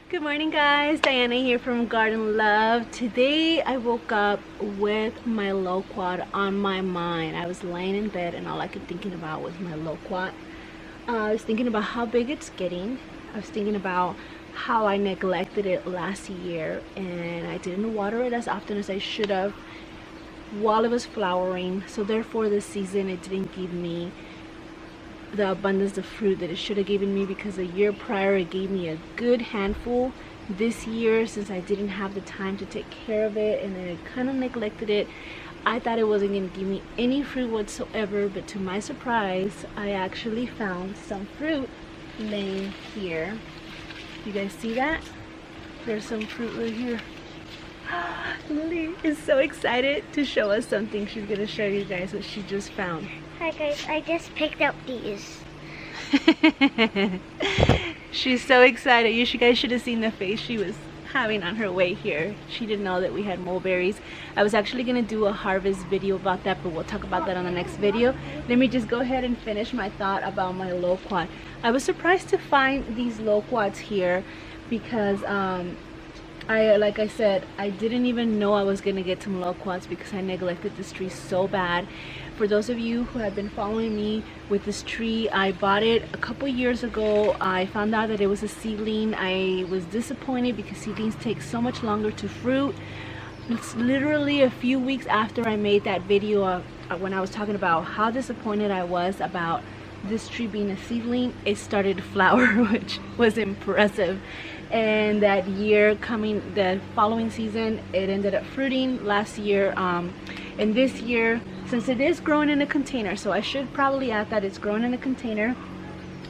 Good morning guys, Diana here from Garden Love. Today I woke up with my loquat on my mind. I was laying in bed and all I could thinking about was my loquat. I was thinking about how big it's getting. I was thinking about how I neglected it last year and I didn't water it as often as I should have while it was flowering. So therefore this season it didn't give me the abundance of fruit that it should have given me, because a year prior it gave me a good handful. This year, since I didn't have the time to take care of it and I kind of neglected it, I thought it wasn't going to give me any fruit whatsoever, but to my surprise I actually found some fruit laying here. You guys see that? There's some fruit right here. Lily is so excited to show us something. She's going to show you guys what she just found. Hi guys, I just picked up these. She's so excited. You guys should have seen the face she was having on her way here. She didn't know that we had mulberries. I was actually going to do a harvest video about that, but we'll talk about that on the next video. Let me just go ahead and finish my thought about my loquat. I was surprised to find these loquats here because like I said, I didn't even know I was going to get some loquats because I neglected this tree so bad. For those of you who have been following me with this tree, I bought it a couple years ago. I found out that it was a seedling. I was disappointed because seedlings take so much longer to fruit. It's literally a few weeks after I made that video when I was talking about how disappointed I was about this tree being a seedling, it started to flower, which was impressive. And that year the following season, it ended up fruiting last year. And this year, since it is growing in a container, so I should probably add that it's growing in a container,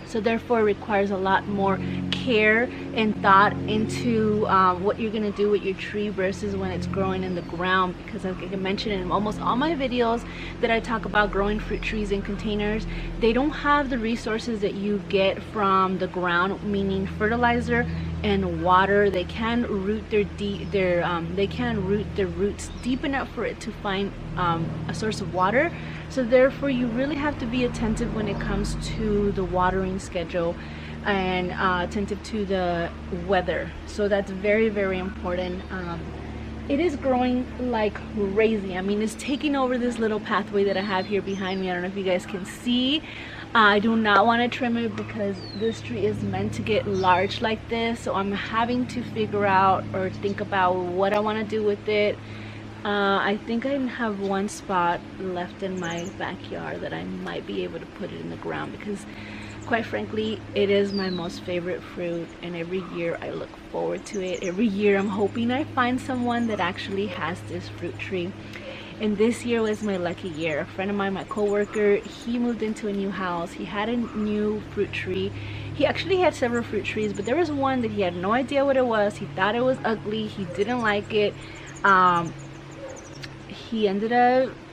so therefore it requires a lot more care and thought into what you're going to do with your tree versus when it's growing in the ground. Because like I mentioned in almost all my videos that I talk about growing fruit trees in containers, they don't have the resources that you get from the ground, meaning fertilizer and water. They can root they can root their roots deep enough for it to find a source of water. So therefore you really have to be attentive when it comes to the watering schedule and attentive to the weather. So that's very, very important. It is growing like crazy. I mean, it's taking over this little pathway that I have here behind me. I don't know if you guys can see. I do not want to trim it because this tree is meant to get large like this, so I'm having to figure out or think about what I want to do with it. I think I have one spot left in my backyard that I might be able to put it in the ground, because quite frankly it is my most favorite fruit and every year I look forward to it. Every year I'm hoping I find someone that actually has this fruit tree. And this year was my lucky year. A friend of mine, my co-worker, he moved into a new house. He had a new fruit tree. He actually had several fruit trees, but there was one that he had no idea what it was. He thought it was ugly. He didn't like it.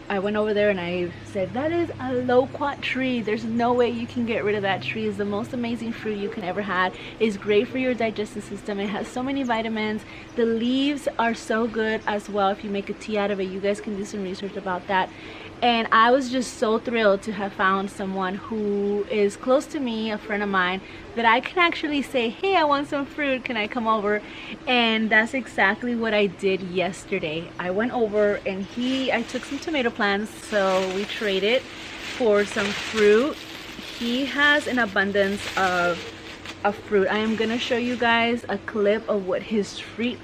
I went over there and I said, that is a loquat tree. There's no way you can get rid of that tree. It's the most amazing fruit you can ever have. It's great for your digestive system. It has so many vitamins. The leaves are so good as well. If you make a tea out of it, you guys can do some research about that. And I was just so thrilled to have found someone who is close to me, a friend of mine, that I can actually say, hey, I want some fruit, can I come over? And that's exactly what I did yesterday. I went over and I took some tomato plants, so we traded for some fruit. He has an abundance of fruit. I am gonna show you guys a clip of what his tree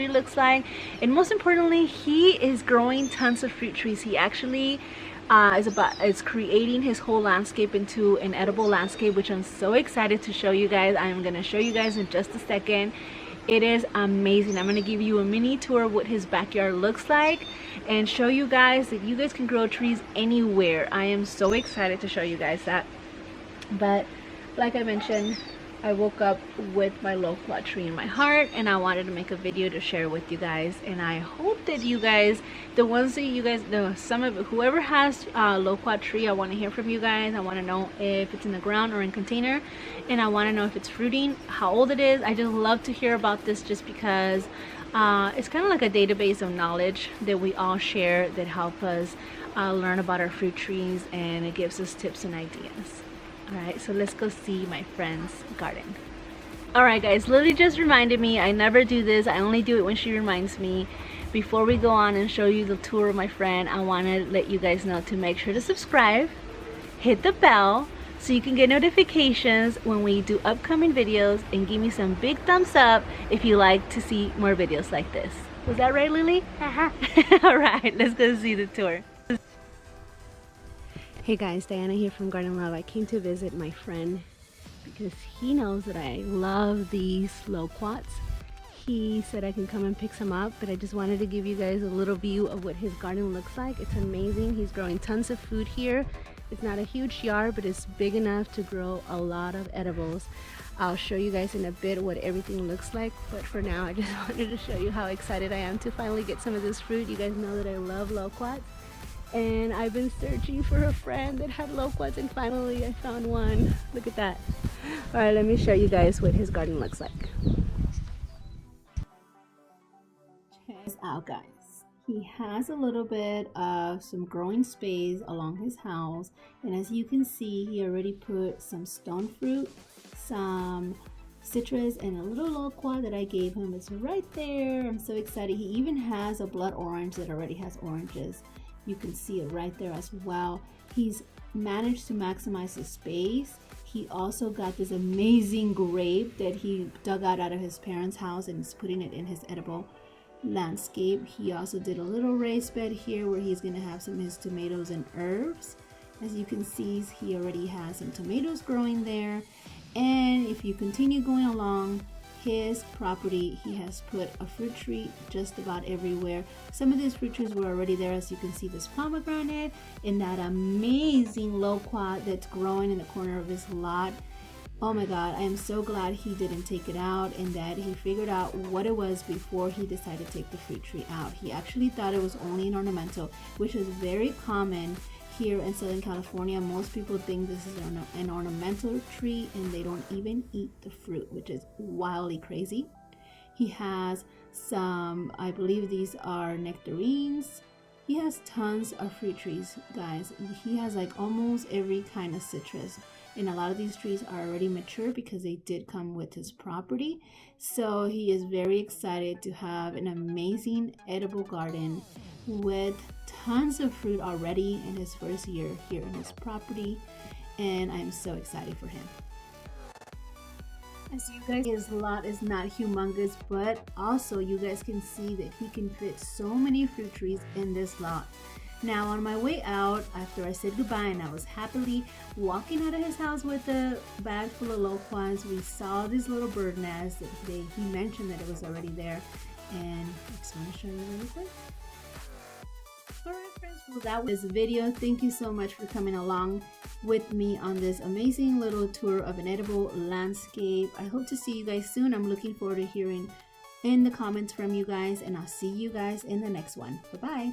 looks like, and most importantly, he is growing tons of fruit trees. He actually is creating his whole landscape into an edible landscape, which I'm so excited to show you guys. I'm gonna show you guys in just a second. It is amazing. I'm gonna give you a mini tour of what his backyard looks like and show you guys that you guys can grow trees anywhere. I am so excited to show you guys that. But like I mentioned, I woke up with my loquat tree in my heart and I wanted to make a video to share with you guys. And I hope that you guys, whoever has a loquat tree, I want to hear from you guys. I want to know if it's in the ground or in container, and I want to know if it's fruiting, how old it is. I just love to hear about this just because it's kind of like a database of knowledge that we all share that help us learn about our fruit trees, and it gives us tips and ideas. Alright, so let's go see my friend's garden. Alright guys, Lily just reminded me. I never do this. I only do it when she reminds me. Before we go on and show you the tour of my friend, I want to let you guys know to make sure to subscribe, hit the bell so you can get notifications when we do upcoming videos, and give me some big thumbs up if you like to see more videos like this. Was that right, Lily? Alright, let's go see the tour. Hey guys, Diana here from Garden Love. I came to visit my friend because he knows that I love these loquats. He said I can come and pick some up, but I just wanted to give you guys a little view of what his garden looks like. It's amazing. He's growing tons of food here. It's not a huge yard, but it's big enough to grow a lot of edibles. I'll show you guys in a bit what everything looks like, but for now I just wanted to show you how excited I am to finally get some of this fruit. You guys know that I love loquats, and I've been searching for a friend that had loquats, and finally I found one. Look at that. Alright, let me show you guys what his garden looks like. Check this out, guys. He has a little bit of some growing space along his house, and as you can see, he already put some stone fruit, some citrus, and a little loquat that I gave him. It's right there. I'm so excited. He even has a blood orange that already has oranges. You can see it right there as well. He's managed to maximize the space. He also got this amazing grape that he dug out of his parents' house and is putting it in his edible landscape. He also did a little raised bed here where he's going to have some of his tomatoes and herbs. As you can see, he already has some tomatoes growing there. And if you continue going along his property, he has put a fruit tree just about everywhere. Some of these fruit trees were already there. As you can see, this pomegranate and that amazing loquat that's growing in the corner of his lot. Oh my god, I am so glad he didn't take it out and that he figured out what it was before he decided to take the fruit tree out. He actually thought it was only an ornamental, which is very common here in Southern California. Most people think this is an ornamental tree and they don't even eat the fruit, which is wildly crazy. He has some, I believe these are nectarines. He has tons of fruit trees, guys. He has like almost every kind of citrus. And a lot of these trees are already mature because they did come with his property. So he is very excited to have an amazing edible garden with tons of fruit already in his first year here in his property. And I'm so excited for him. As you guys, his lot is not humongous, but also you guys can see that he can fit so many fruit trees in this lot. Now on my way out, after I said goodbye and I was happily walking out of his house with a bag full of loquats, we saw this little bird nest that he mentioned that it was already there, and I just want to show you really quick. Alright friends, well that was this video. Thank you so much for coming along with me on this amazing little tour of an edible landscape. I hope to see you guys soon. I'm looking forward to hearing in the comments from you guys, and I'll see you guys in the next one. Bye bye.